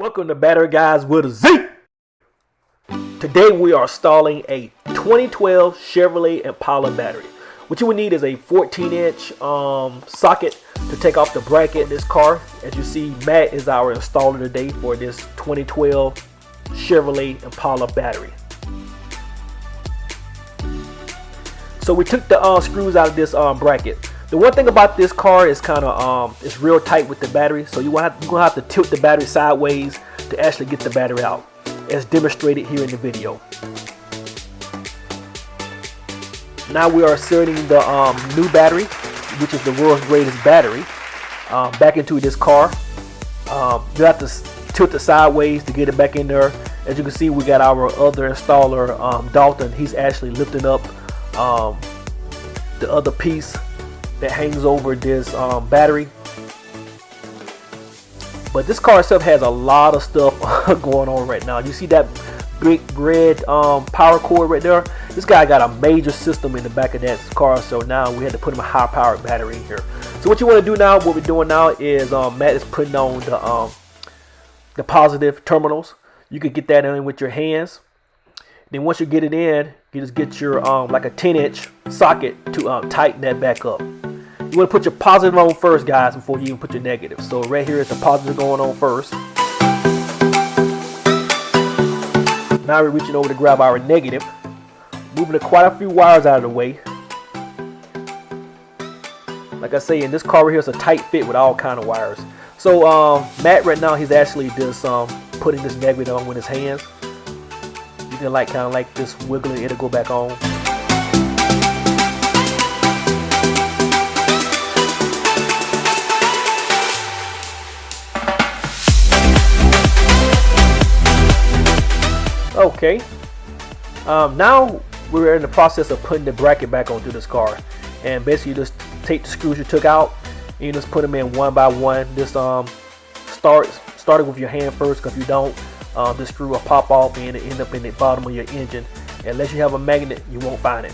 Welcome to Battery Guys with a Z. Today we are installing a 2012 Chevrolet Impala battery. What you would need is a 14-inch socket to take off the bracket in this car. As you see, Matt is our installer today for this 2012 Chevrolet Impala battery. So we took the screws out of this bracket. The one thing about this car is kind of it's real tight with the battery, so you're gonna have to tilt the battery sideways to actually get the battery out, as demonstrated here in the video. Now we are inserting the new battery, which is the world's greatest battery, back into this car. You have to tilt it sideways to get it back in there. As you can see, we got our other installer, Dalton. He's actually lifting up the other piece that hangs over this battery. But this car itself has a lot of stuff going on right now. You see that big red power cord right there? This guy got a major system in the back of that car, so now we had to put him a high powered battery in here. So what you want to do now, what we're doing now is Matt is putting on the positive terminals. You could get that in with your hands. Then once you get it in, you just get your like a 10-inch socket to tighten that back up. You want to put your positive on first, guys, before you even put your negative. So right here is the positive going on first. Now we're reaching over to grab our negative, moving quite a few wires out of the way. Like I say, in this car right here is a tight fit with all kind of wires. So Matt right now, he's actually just putting this negative on with his hands. You can kind of like this wiggle it, it'll go back on. Okay, now we're in the process of putting the bracket back onto this car, and basically you just take the screws you took out and you just put them in one by one. Just starting with your hand first, because if you don't, this screw will pop off and it'll end up in the bottom of your engine. Unless you have a magnet, you won't find it.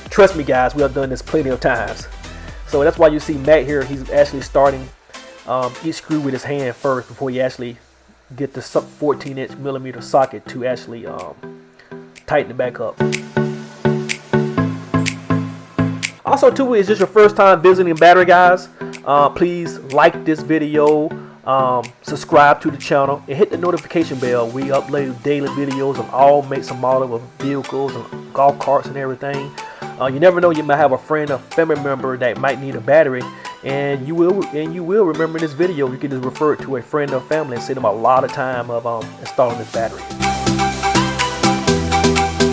Trust me, guys, we have done this plenty of times. So that's why you see Matt here, he's actually starting each screw with his hand first before he actually get the 14-inch millimeter socket to actually tighten it back up. Also too, is this your first time visiting Battery Guys, please like this video, subscribe to the channel, and hit the notification bell. We upload daily videos of all makes and models of vehicles and golf carts and everything. You never know, you might have a friend or family member that might need a battery, and you will remember this video. You can just refer it to a friend or family and save them a lot of time of installing this battery.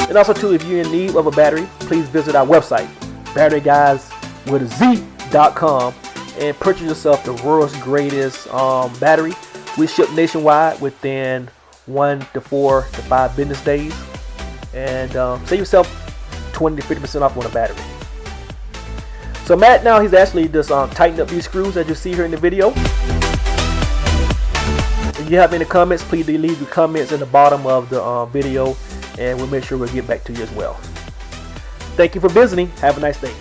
And also too, if you're in need of a battery, please visit our website, batteryguyswithaz.com, and purchase yourself the world's greatest battery. We ship nationwide within 1 to 4 to 5 business days, and save yourself 20 to 50% off on a battery. So Matt now, he's actually just tightened up these screws as you see here in the video. If you have any comments, please leave your comments in the bottom of the video, and we'll make sure we'll get back to you as well. Thank you for visiting. Have a nice day.